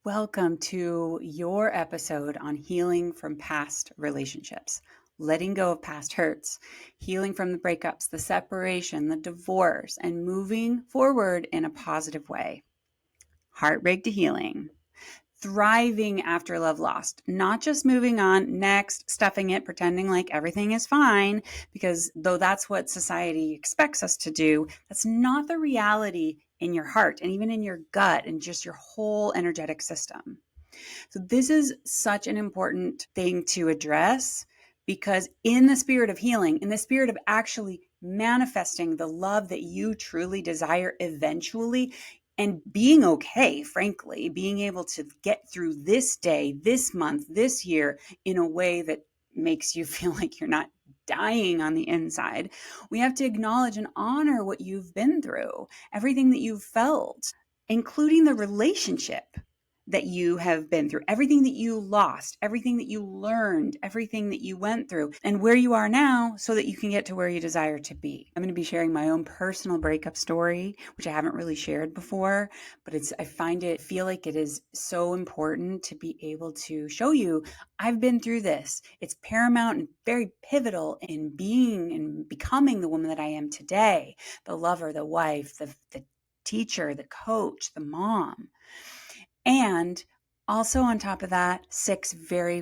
Welcome to your episode on healing from past relationships, letting go of past hurts, healing from the breakups, the separation, the divorce, and moving forward in a positive way. Heartbreak to healing. Thriving after love lost, not just moving on, next, stuffing it, pretending like everything is fine, because though that's what society expects us to do, that's not the reality in your heart and even in your gut and just your whole energetic system. So this is such an important thing to address because in the spirit of healing, in the spirit of actually manifesting the love that you truly desire eventually, and being okay, frankly, being able to get through this day, this month, this year in a way that makes you feel like you're not dying on the inside, we have to acknowledge and honor what you've been through, everything that you've felt, including the relationship that you have been through, everything that you lost, everything that you learned, everything that you went through, and where you are now so that you can get to where you desire to be. I'm going to be sharing my own personal breakup story, which I haven't really shared before, but I feel like it is so important to be able to show you I've been through this. It's paramount and very pivotal in being and becoming the woman that I am today, the lover, the wife, the teacher, the coach, the mom. And also on top of that, 6 very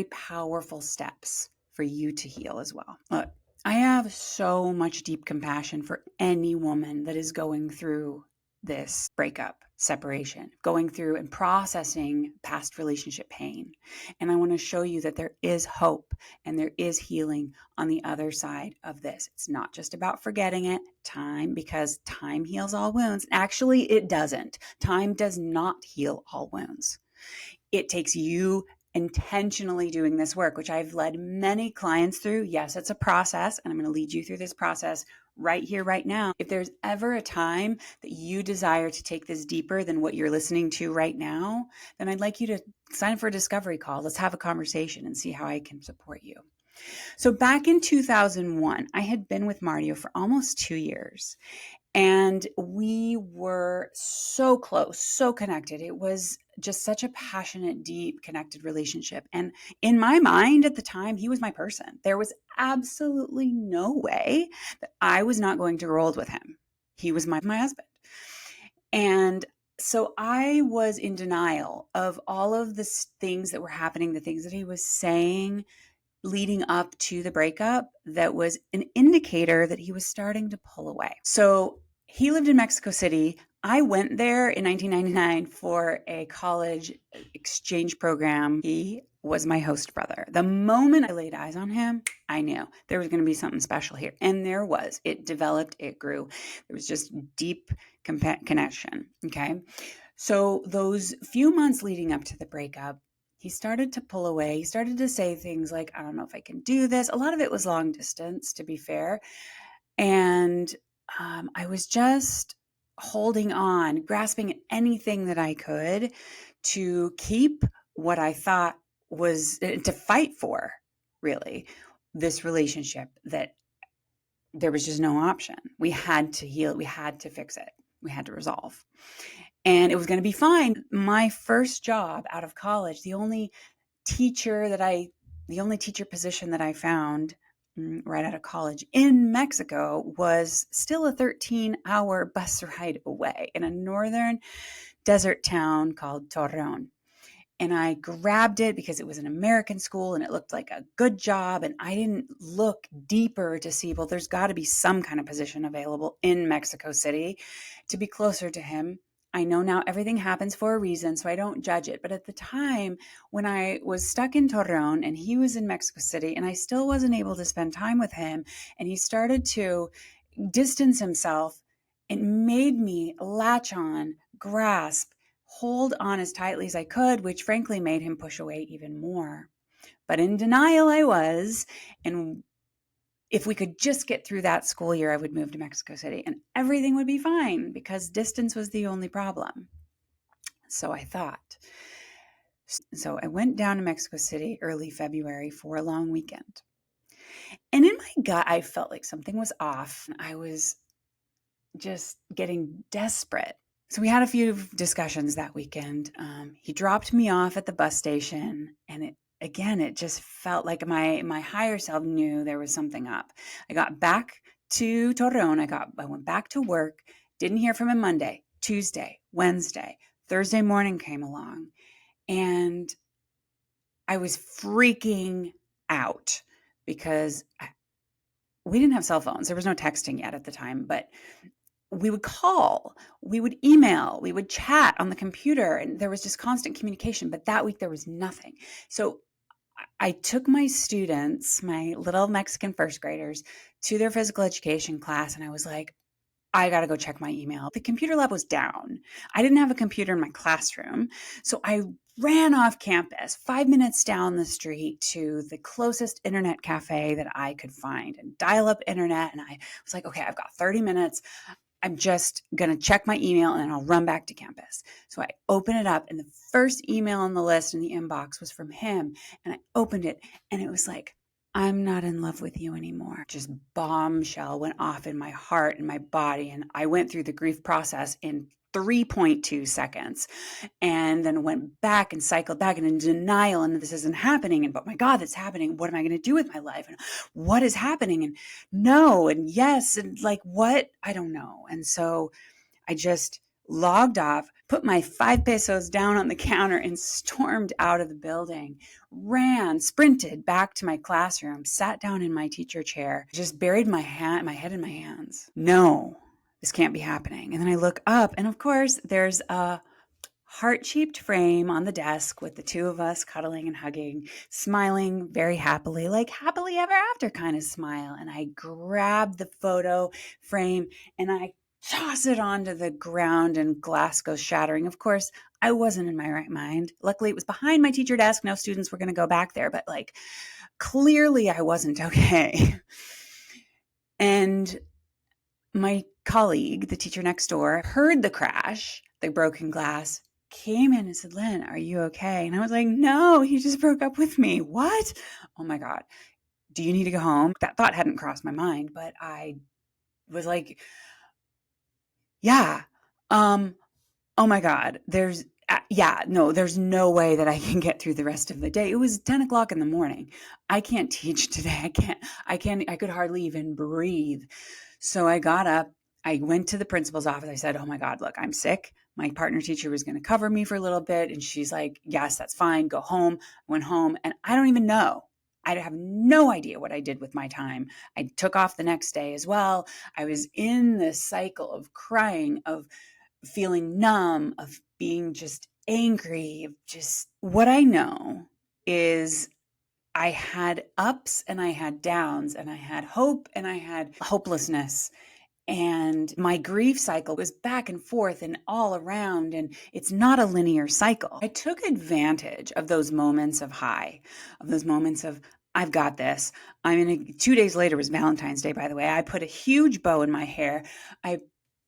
powerful steps for you to heal as well. Look, I have so much deep compassion for any woman that is going through this breakup, separation, going through and processing past relationship pain. And I want to show you that there is hope and there is healing on the other side of this. It's not just about forgetting it, because time heals all wounds. Actually, it doesn't. Time does not heal all wounds. It takes you intentionally doing this work, which I've led many clients through. Yes, it's a process, and I'm going to lead you through this process right here, right now. If there's ever a time that you desire to take this deeper than what you're listening to right now, then I'd like you to sign up for a discovery call. Let's have a conversation and see how I can support you. So back in 2001, I had been with Mardio for almost 2 years. And we were so close, so connected. It was just such a passionate, deep, connected relationship. And in my mind at the time, he was my person. There was absolutely no way that I was not going to roll with him. He was my husband. And so I was in denial of all of the things that were happening, the things that he was saying leading up to the breakup that was an indicator that he was starting to pull away. So he lived in Mexico City. I went there in 1999 for a college exchange program. He was my host brother. The moment I laid eyes on him, I knew there was going to be something special here. And there was. It developed, it grew. There was just deep connection. Okay. So those few months leading up to the breakup, he started to pull away. He started to say things like, I don't know if I can do this. A lot of it was long distance, to be fair. And I was just holding on, grasping at anything that I could to keep what I thought was to fight for, really, this relationship that there was just no option. We had to heal it. We had to fix it. We had to resolve. And it was going to be fine. My first job out of college, the only teacher position that I found right out of college in Mexico was still a 13-hour bus ride away in a northern desert town called Torreon. And I grabbed it because it was an American school and it looked like a good job. And I didn't look deeper to see, well, there's got to be some kind of position available in Mexico City to be closer to him. I know now everything happens for a reason, so I don't judge it. But at the time when I was stuck in Torreon and he was in Mexico City and I still wasn't able to spend time with him and he started to distance himself, it made me latch on, grasp, hold on as tightly as I could, which frankly made him push away even more. But in denial I was, and if we could just get through that school year, I would move to Mexico City and everything would be fine because distance was the only problem. So I thought. So I went down to Mexico City early February for a long weekend. And in my gut, I felt like something was off. I was just getting desperate. So we had a few discussions that weekend. He dropped me off at the bus station, and it just felt like my higher self knew there was something up. I got back to Torreon. I went back to work. Didn't hear from him Monday, Tuesday, Wednesday, Thursday morning came along, and I was freaking out because we didn't have cell phones. There was no texting yet at the time, but we would call, we would email, we would chat on the computer, and there was just constant communication. But that week there was nothing. So I took my students, my little Mexican first graders, to their physical education class, and I was like, I got to go check my email. The computer lab was down. I didn't have a computer in my classroom. So I ran off campus 5 minutes down the street to the closest internet cafe that I could find and dial up internet. And I was like, okay, I've got 30 minutes. I'm just going to check my email and then I'll run back to campus. So I open it up, and the first email on the list in the inbox was from him. And I opened it, and it was like, I'm not in love with you anymore. Just bombshell went off in my heart and my body. And I went through the grief process in 3.2 seconds, and then went back and cycled back and in denial. And this isn't happening. And, but my God, that's happening. What am I going to do with my life? And what is happening? And no, and yes. And like, what? I don't know. And so I just logged off, put my 5 pesos down on the counter, and stormed out of the building, sprinted back to my classroom, sat down in my teacher chair, just buried my head in my hands. No, this can't be happening. And then I look up, and of course there's a heart-shaped frame on the desk with the two of us cuddling and hugging, smiling very happily, like happily ever after kind of smile. And I grab the photo frame and I toss it onto the ground, and glass goes shattering. Of course, I wasn't in my right mind. Luckily, it was behind my teacher desk. No students were going to go back there, but like clearly I wasn't okay. And my colleague, the teacher next door, heard the crash, the broken glass, came in and said, Lynn, are you okay? And I was like, no, he just broke up with me. What? Oh my God. Do you need to go home? That thought hadn't crossed my mind, but I was like, yeah. Oh my God, there's no way that I can get through the rest of the day. It was 10 o'clock in the morning. I can't teach today. I could hardly even breathe. So I got up, I went to the principal's office. I said, oh my God, look, I'm sick. My partner teacher was going to cover me for a little bit. And she's like, yes, that's fine. Go home. I went home, and I don't even know. I have no idea what I did with my time. I took off the next day as well. I was in this cycle of crying, of feeling numb, of being just angry, of just what I know is I had ups and I had downs, and I had hope and I had hopelessness. And my grief cycle was back and forth and all around, and it's not a linear cycle. I took advantage of those moments of high, of those moments of, I've got this. 2 days later was Valentine's Day, by the way. I put a huge bow in my hair. I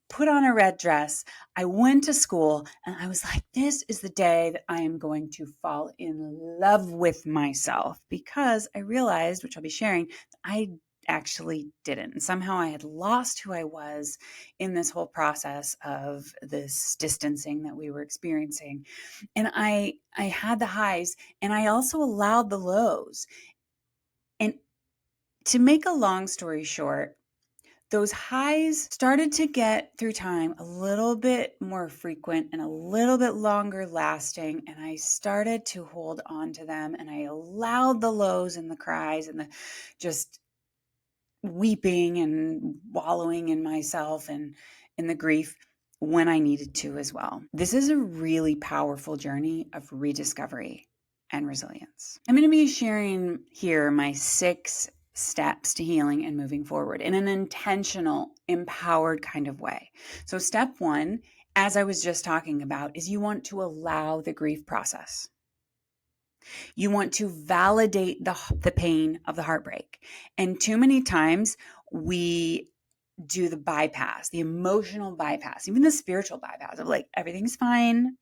put on a red dress. I went to school, and I was like, this is the day that I am going to fall in love with myself, because I realized, which I'll be sharing, I actually didn't. And somehow I had lost who I was in this whole process of this distancing that we were experiencing. And I had the highs, and I also allowed the lows. And to make a long story short, those highs started to get through time a little bit more frequent and a little bit longer lasting. And I started to hold on to them, and I allowed the lows and the cries and the just weeping and wallowing in myself and in the grief when I needed to as well. This is a really powerful journey of rediscovery and resilience. I'm going to be sharing here my 6 steps to healing and moving forward in an intentional, empowered kind of way. So step 1, as I was just talking about, is you want to allow the grief process. You want to validate the pain of the heartbreak. And too many times we do the bypass, the emotional bypass, even the spiritual bypass of like, everything's fine.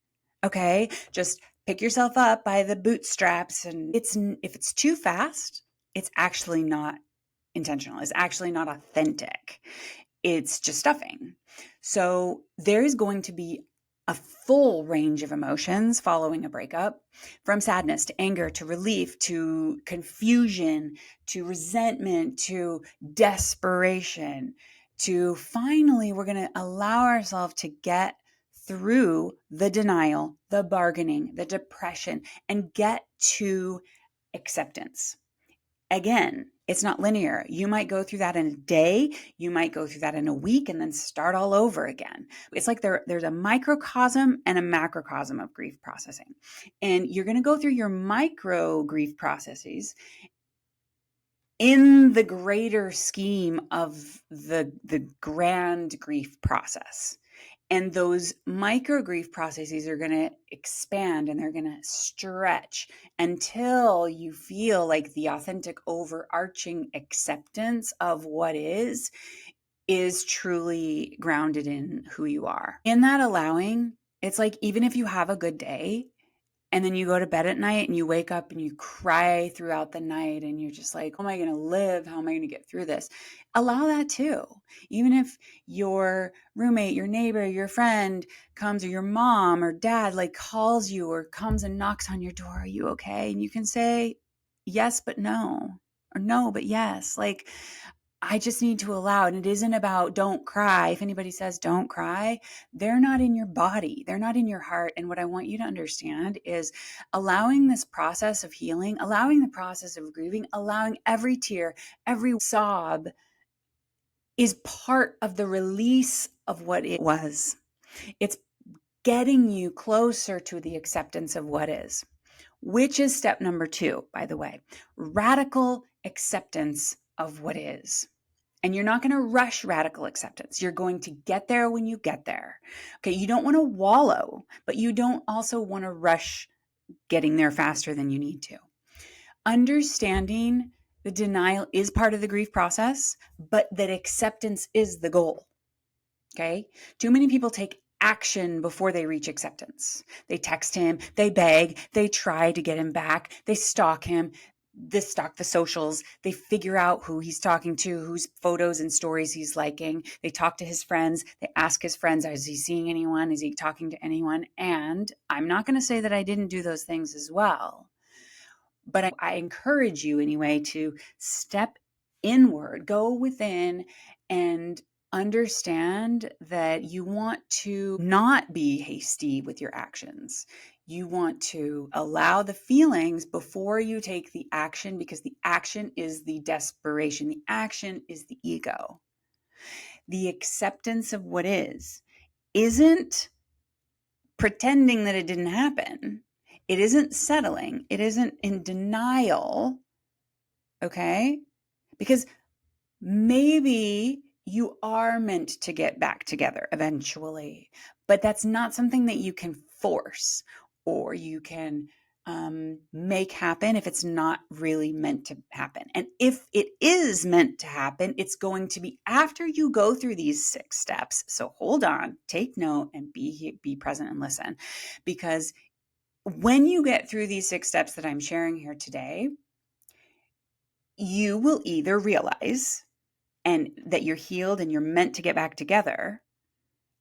Okay. Just pick yourself up by the bootstraps. And if it's too fast, it's actually not intentional. It's actually not authentic. It's just stuffing. So there is going to be a full range of emotions following a breakup, from sadness to anger to relief to confusion to resentment to desperation to finally, we're going to allow ourselves to get through the denial, the bargaining, the depression, and get to acceptance. Again, it's not linear. You might go through that in a day, you might go through that in a week, and then start all over again. It's like there's a microcosm and a macrocosm of grief processing. And you're going to go through your micro grief processes in the greater scheme of the grand grief process. And those micro grief processes are going to expand and they're going to stretch until you feel like the authentic overarching acceptance of what is truly grounded in who you are. In that allowing, it's like even if you have a good day and then you go to bed at night and you wake up and you cry throughout the night and you're just like, how am I going to live? How am I going to get through this? Allow that too. Even if your roommate, your neighbor, your friend comes, or your mom or dad like calls you or comes and knocks on your door, are you okay? And you can say yes, but no, or no, but yes. Like, I just need to allow, and it isn't about don't cry. If anybody says don't cry, they're not in your body. They're not in your heart. And what I want you to understand is allowing this process of healing, allowing the process of grieving, allowing every tear, every sob is part of the release of what it was. It's getting you closer to the acceptance of what is, which is step number 2, by the way, radical acceptance of what is. And you're not going to rush radical acceptance. You're going to get there when you get there. Okay, you don't want to wallow, but you don't also want to rush getting there faster than you need to. Understanding the denial is part of the grief process, but that acceptance is the goal. Okay? Too many people take action before they reach acceptance. They text him, they beg, they try to get him back, they stalk him, they stalk the socials, they figure out who he's talking to, whose photos and stories he's liking, they talk to his friends, they ask his friends, is he seeing anyone, is he talking to anyone? And I'm not going to say that I didn't do those things as well, but I encourage you anyway to step inward, go within, and understand that you want to not be hasty with your actions. You want to allow the feelings before you take the action, because the action is the desperation. The action is the ego. The acceptance of what is isn't pretending that it didn't happen. It isn't settling. It isn't in denial. Okay? Because maybe you are meant to get back together eventually, but that's not something that you can force or you can make happen if it's not really meant to happen. And if it is meant to happen, it's going to be after you go through these 6 steps. So hold on, take note, and be present and listen. Because when you get through these 6 steps that I'm sharing here today, you will either realize and that you're healed and you're meant to get back together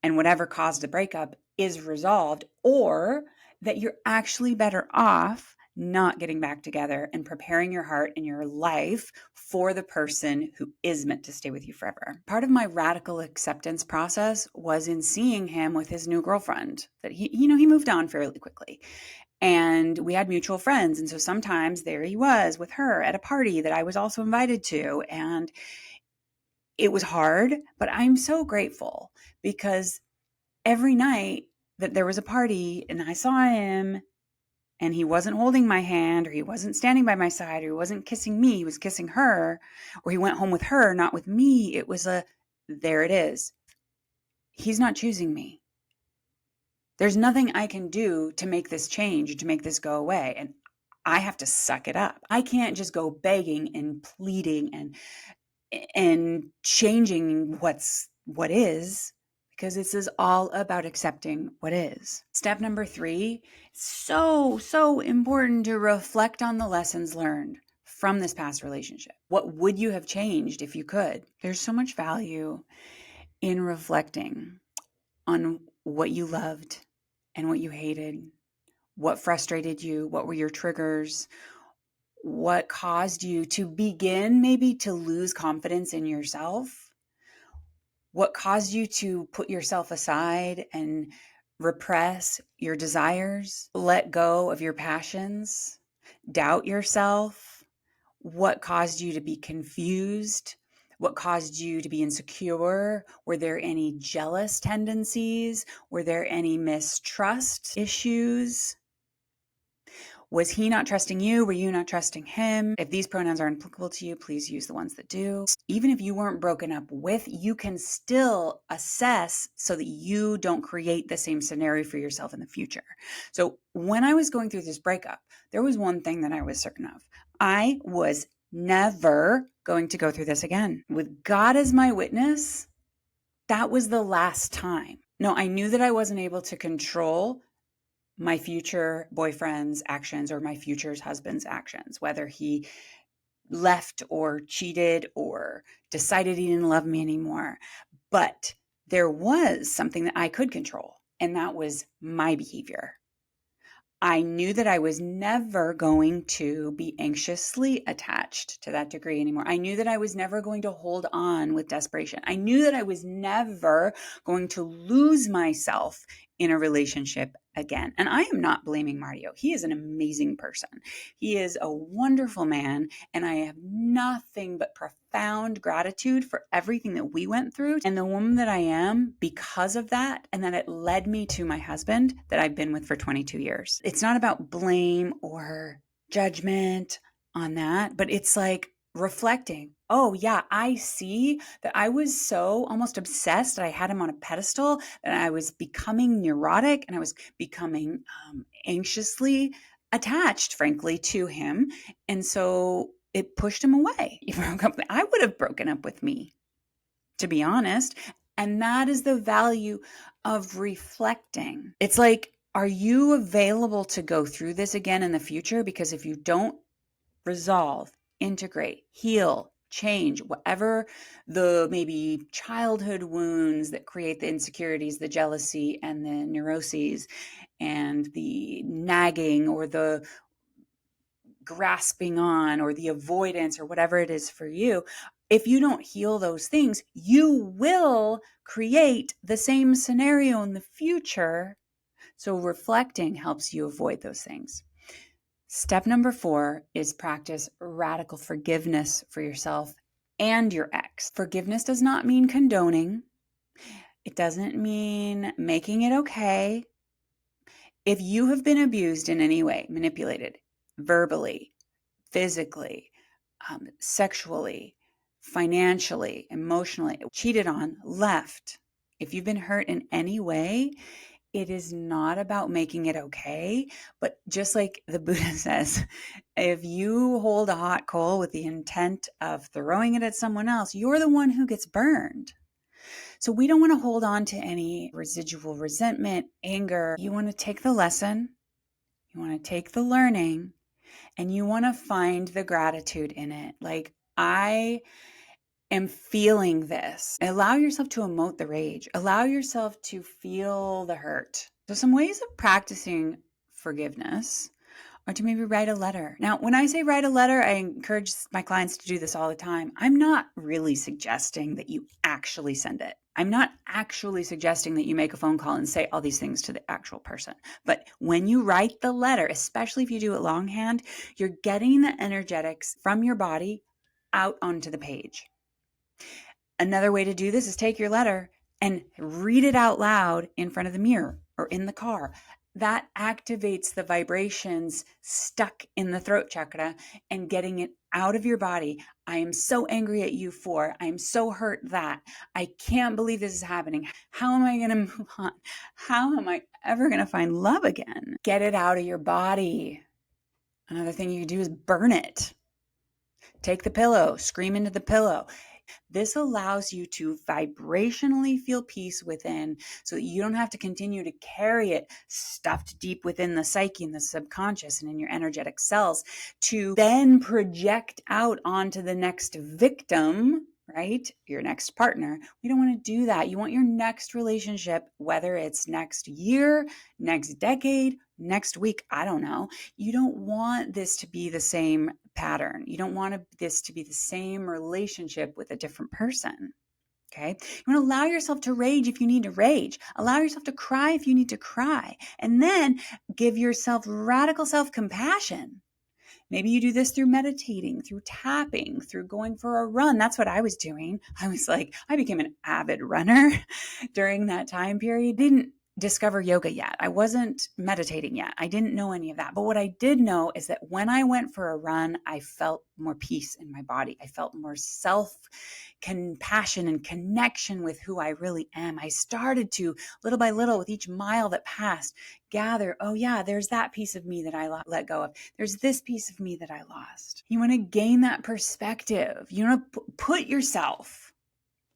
and whatever caused the breakup is resolved, or that you're actually better off not getting back together and preparing your heart and your life for the person who is meant to stay with you forever. Part of my radical acceptance process was in seeing him with his new girlfriend that he moved on fairly quickly. And we had mutual friends. And so sometimes there he was with her at a party that I was also invited to. And it was hard, but I'm so grateful because every night that there was a party and I saw him and he wasn't holding my hand or he wasn't standing by my side or he wasn't kissing me, he was kissing her, or he went home with her, not with me. It was there it is. He's not choosing me. There's nothing I can do to make this change, to make this go away. And I have to suck it up. I can't just go begging and pleading and changing what is, because this is all about accepting what is. Step number 3, so important to reflect on the lessons learned from this past relationship. What would you have changed if you could? There's so much value in reflecting on what you loved and what you hated, what frustrated you, what were your triggers, what caused you to begin maybe to lose confidence in yourself, what caused you to put yourself aside and repress your desires, let go of your passions, doubt yourself, what caused you to be confused, what caused you to be insecure. Were there any jealous tendencies? Were there any mistrust issues? Was he not trusting you? Were you not trusting him? If these pronouns aren't applicable to you, please use the ones that do. Even if you weren't broken up with, you can still assess so that you don't create the same scenario for yourself in the future. So when I was going through this breakup, there was one thing that I was certain of. I was never going to go through this again. With God as my witness, that was the last time. No, I knew that I wasn't able to control my future boyfriend's actions or my future husband's actions, whether he left or cheated or decided he didn't love me anymore. But there was something that I could control, and that was my behavior. I knew that I was never going to be anxiously attached to that degree anymore. I knew that I was never going to hold on with desperation. I knew that I was never going to lose myself in a relationship again. And I am not blaming Mario. He is an amazing person. He is a wonderful man, and I have nothing but profound gratitude for everything that we went through and the woman that I am because of that, and that it led me to my husband that I've been with for 22 years. It's not about blame or judgment on that, but it's like reflecting. Oh yeah, I see that I was so almost obsessed that I had him on a pedestal, and I was becoming neurotic, and I was becoming anxiously attached, frankly, to him. And so it pushed him away. He broke up. I would have broken up with me, to be honest. And that is the value of reflecting. It's like, are you available to go through this again in the future? Because if you don't resolve, integrate, heal, change, whatever the maybe childhood wounds that create the insecurities, the jealousy and the neuroses and the nagging or the grasping on or the avoidance or whatever it is for you, if you don't heal those things, you will create the same scenario in the future. So reflecting helps you avoid those things. Step number 4 is practice radical forgiveness for yourself and your ex. Forgiveness does not mean condoning. It doesn't mean making it okay. If you have been abused in any way, manipulated, verbally, physically, sexually, financially, emotionally, cheated on, left, if you've been hurt in any way, it is not about making it okay. But just like the Buddha says, if you hold a hot coal with the intent of throwing it at someone else, you're the one who gets burned. So we don't want to hold on to any residual resentment, anger. You want to take the lesson, you want to take the learning, and you want to find the gratitude in it. Like, I am feeling this. Allow yourself to emote the rage. Allow yourself to feel the hurt. So some ways of practicing forgiveness are to maybe write a letter. Now, when I say write a letter, I encourage my clients to do this all the time. I'm not really suggesting that you actually send it. I'm not actually suggesting that you make a phone call and say all these things to the actual person. But when you write the letter, especially if you do it longhand, you're getting the energetics from your body out onto the page. Another way to do this is take your letter and read it out loud in front of the mirror or in the car. That activates the vibrations stuck in the throat chakra and getting it out of your body. I am so angry at you for, I'm so hurt that, I can't believe this is happening. How am I going to move on? How am I ever going to find love again? Get it out of your body. Another thing you can do is burn it. Take the pillow, scream into the pillow. This allows you to vibrationally feel peace within so that you don't have to continue to carry it stuffed deep within the psyche and the subconscious and in your energetic cells to then project out onto the next victim right? Your next partner. We don't want to do that. You want your next relationship, whether it's next year, next decade, next week, I don't know. You don't want this to be the same pattern. You don't want this to be the same relationship with a different person. Okay. You want to allow yourself to rage if you need to rage. Allow yourself to cry if you need to cry. And then give yourself radical self-compassion. Maybe you do this through meditating, through tapping, through going for a run. That's what I was doing. I became an avid runner during that time period. Didn't discover yoga yet. I wasn't meditating yet. I didn't know any of that. But what I did know is that when I went for a run, I felt more peace in my body. I felt more self-compassion and connection with who I really am. I started to, little by little, with each mile that passed, gather, oh yeah, there's that piece of me that I let go of. There's this piece of me that I lost. You want to gain that perspective. You want to put yourself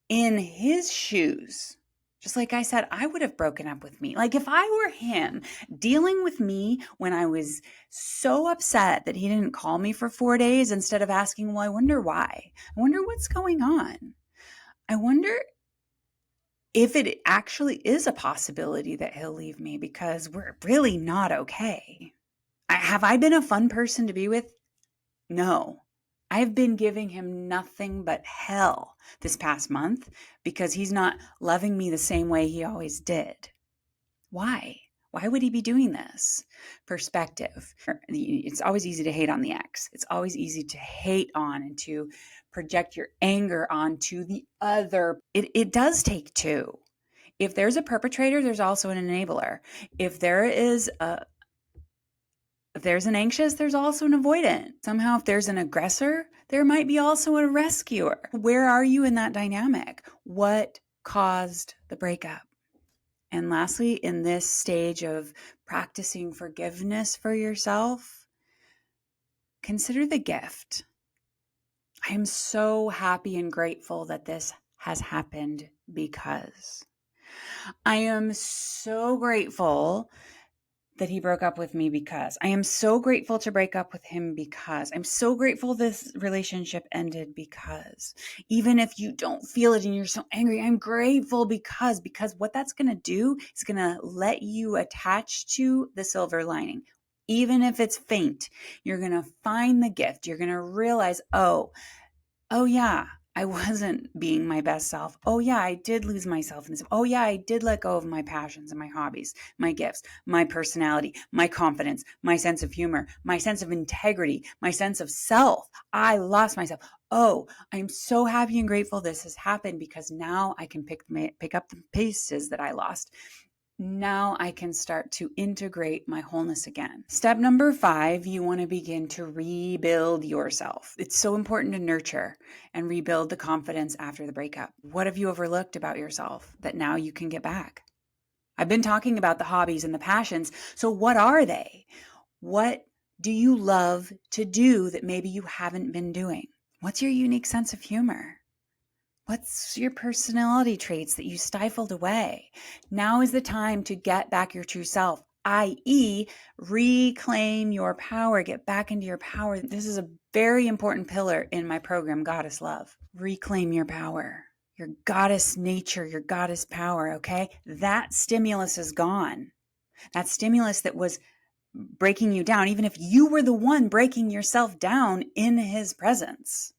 in his shoes. Just like I said, I would have broken up with me. Like if I were him dealing with me when I was so upset that he didn't call me for 4 days, instead of asking, well, I wonder why. I wonder what's going on. I wonder if it actually is a possibility that he'll leave me because we're really not okay. Have I been a fun person to be with? No. I've been giving him nothing but hell this past month because he's not loving me the same way he always did. Why? Why would he be doing this? Perspective. It's always easy to hate on the ex. It's always easy to hate on and to project your anger onto the other. It does take two. If there's a perpetrator, there's also an enabler. If there's an anxious, there's also an avoidant. Somehow, if there's an aggressor, there might be also a rescuer. Where are you in that dynamic? What caused the breakup? And lastly, in this stage of practicing forgiveness for yourself, consider the gift. I am so happy and grateful that this has happened because I am so grateful that he broke up with me because I am so grateful to break up with him because I'm so grateful this relationship ended because even if you don't feel it and you're so angry, I'm grateful because what that's going to do is going to let you attach to the silver lining. Even if it's faint, you're going to find the gift. You're going to realize, oh yeah, I wasn't being my best self. Oh yeah, I did lose myself in this. Oh yeah, I did let go of my passions and my hobbies, my gifts, my personality, my confidence, my sense of humor, my sense of integrity, my sense of self. I lost myself. Oh, I'm so happy and grateful this has happened because now I can pick up the pieces that I lost. Now I can start to integrate my wholeness again. Step number 5, you want to begin to rebuild yourself. It's so important to nurture and rebuild the confidence after the breakup. What have you overlooked about yourself that now you can get back? I've been talking about the hobbies and the passions. So what are they? What do you love to do that maybe you haven't been doing? What's your unique sense of humor? What's your personality traits that you stifled away? Now is the time to get back your true self, i.e., reclaim your power, get back into your power. This is a very important pillar in my program, Goddess Love. Reclaim your power, your goddess nature, your goddess power, okay? That stimulus is gone. That stimulus that was breaking you down, even if you were the one breaking yourself down in his presence.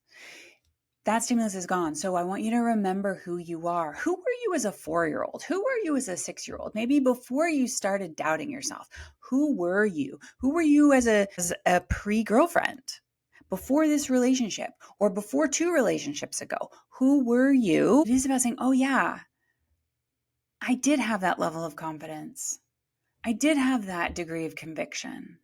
That stimulus is gone. So I want you to remember who you are. Who were you as a 4-year-old? Who were you as a 6-year-old? Maybe before you started doubting yourself. Who were you? Who were you as a pre-girlfriend? Before this relationship or before 2 relationships ago? Who were you? It is about saying, oh yeah, I did have that level of confidence. I did have that degree of conviction.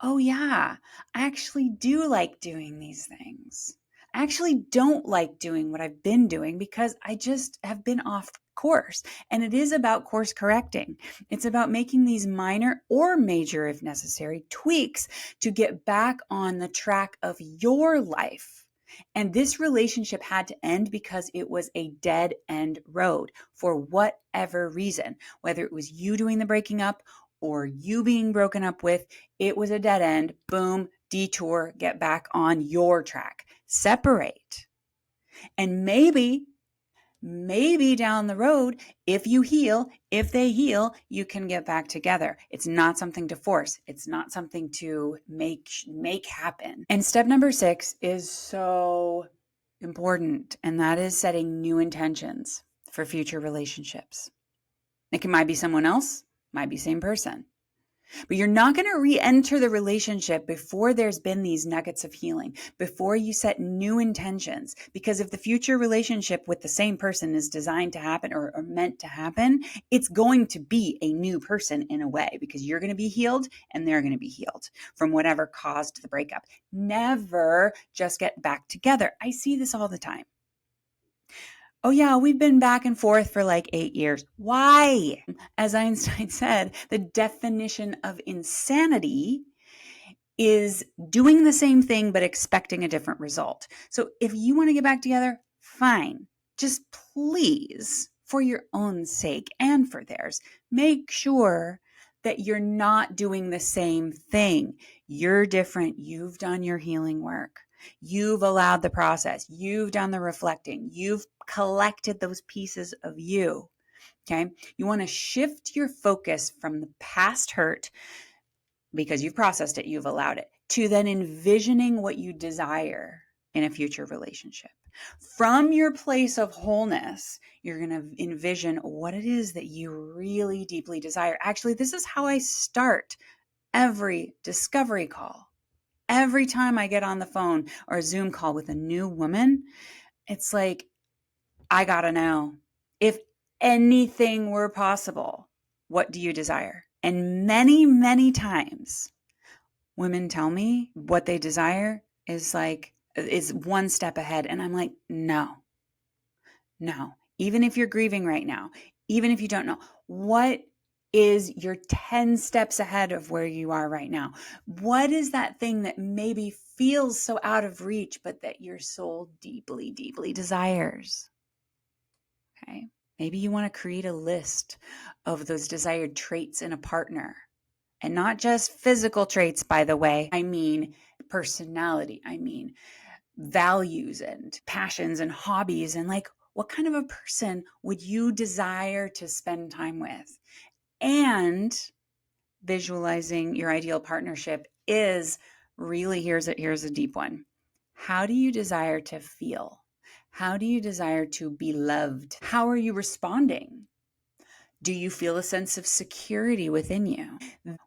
Oh yeah, I actually do like doing these things. I actually don't like doing what I've been doing because I just have been off course. And it is about course correcting. It's about making these minor or major, if necessary, tweaks to get back on the track of your life. And this relationship had to end because it was a dead end road for whatever reason, whether it was you doing the breaking up or you being broken up with. It was a dead end. Boom, detour, get back on your track. Separate. And maybe down the road, if you heal, if they heal, you can get back together. It's not something to force. It's not something to make happen. And step number 6 is so important, and that is setting new intentions for future relationships. It might be someone else, might be same person. But you're not going to re-enter the relationship before there's been these nuggets of healing, before you set new intentions. Because if the future relationship with the same person is designed to happen or meant to happen, it's going to be a new person in a way, because you're going to be healed and they're going to be healed from whatever caused the breakup. Never just get back together. I see this all the time. Oh yeah, we've been back and forth for like 8 years. Why? As Einstein said, the definition of insanity is doing the same thing but expecting a different result. So if you want to get back together, fine. Just please, for your own sake and for theirs, make sure that you're not doing the same thing. You're different. You've done your healing work. You've allowed the process. You've done the reflecting. You've collected those pieces of you. Okay. You want to shift your focus from the past hurt, because you've processed it, you've allowed it, to then envisioning what you desire in a future relationship. From your place of wholeness, you're going to envision what it is that you really deeply desire. Actually, this is how I start every discovery call. Every time I get on the phone or a Zoom call with a new woman, it's like, I got to know, if anything were possible, what do you desire? And many, many times, women tell me what they desire is one step ahead. And I'm like, no. Even if you're grieving right now, even if you don't know, what is your 10 steps ahead of where you are right now? What is that thing that maybe feels so out of reach, but that your soul deeply, deeply desires? Okay. Maybe you want to create a list of those desired traits in a partner. And not just physical traits, by the way. I mean personality. I mean values and passions and hobbies, and like, what kind of a person would you desire to spend time with? And visualizing your ideal partnership is really, here's a deep one. How do you desire to feel? How do you desire to be loved? How are you responding? Do you feel a sense of security within you?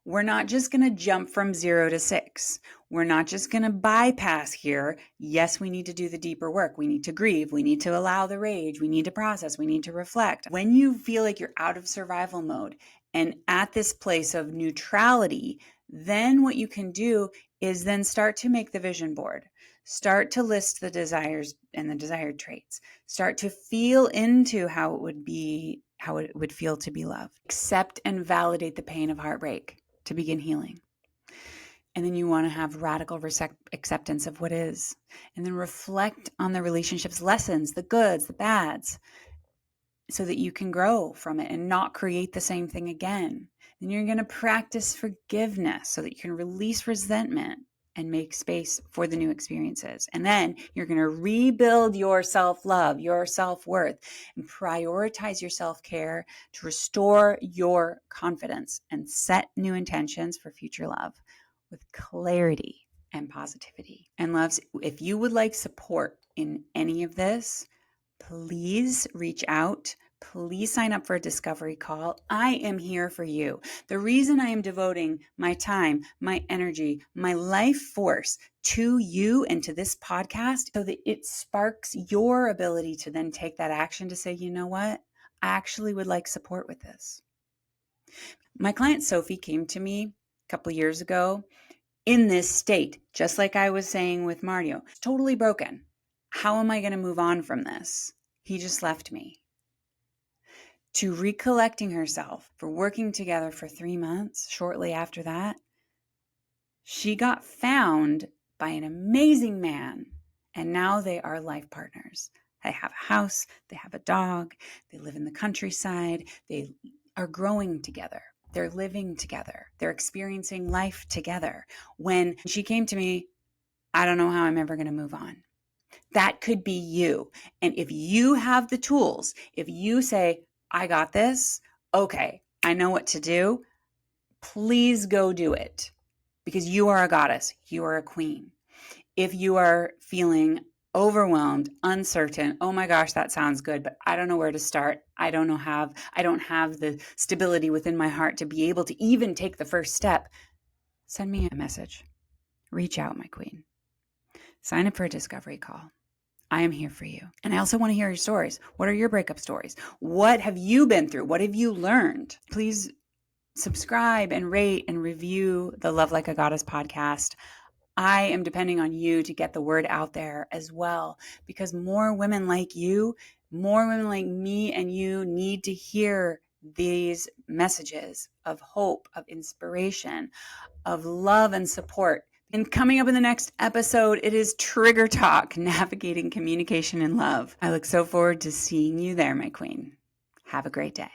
We're not just going to jump from 0 to 6. We're not just going to bypass here. Yes, we need to do the deeper work. We need to grieve. We need to allow the rage. We need to process. We need to reflect. When you feel like you're out of survival mode and at this place of neutrality, then what you can do is then start to make the vision board. Start to list the desires and the desired traits. Start to feel into how it would feel to be loved. Accept and validate the pain of heartbreak to begin healing. And then you want to have radical acceptance of what is. And then reflect on the relationship's lessons, the goods, the bads, so that you can grow from it and not create the same thing again. Then you're going to practice forgiveness so that you can release resentment and make space for the new experiences. And then you're going to rebuild your self-love, your self-worth, and prioritize your self-care to restore your confidence and set new intentions for future love with clarity and positivity. And loves, if you would like support in any of this, please reach out. Please sign up for a discovery call. I am here for you. The reason I am devoting my time, my energy, my life force to you and to this podcast, so that it sparks your ability to then take that action to say, you know what? I actually would like support with this. My client Sophie came to me a couple of years ago in this state, just like I was saying with Mario, totally broken. How am I going to move on from this? He just left me. To recollecting herself, for working together for 3 months. Shortly after that, she got found by an amazing man, and now they are life partners. They have a house, they have a dog, they live in the countryside, they are growing together, they're living together, they're experiencing life together. When she came to me, I don't know how I'm ever going to move on. That could be you. And if you have the tools, if you say, I got this, okay, I know what to do, please go do it, because you are a goddess, you are a queen. If you are feeling overwhelmed, uncertain, oh my gosh, that sounds good, but I don't know where to start. I don't have the stability within my heart to be able to even take the first step. Send me a message. Reach out, my queen. Sign up for a discovery call. I am here for you. And I also want to hear your stories. What are your breakup stories? What have you been through? What have you learned? Please subscribe and rate and review the Love Like a Goddess podcast. I am depending on you to get the word out there as well, because more women like you, more women like me and you need to hear these messages of hope, of inspiration, of love and support. And coming up in the next episode, it is Trigger Talk, navigating communication and love. I look so forward to seeing you there, my queen. Have a great day.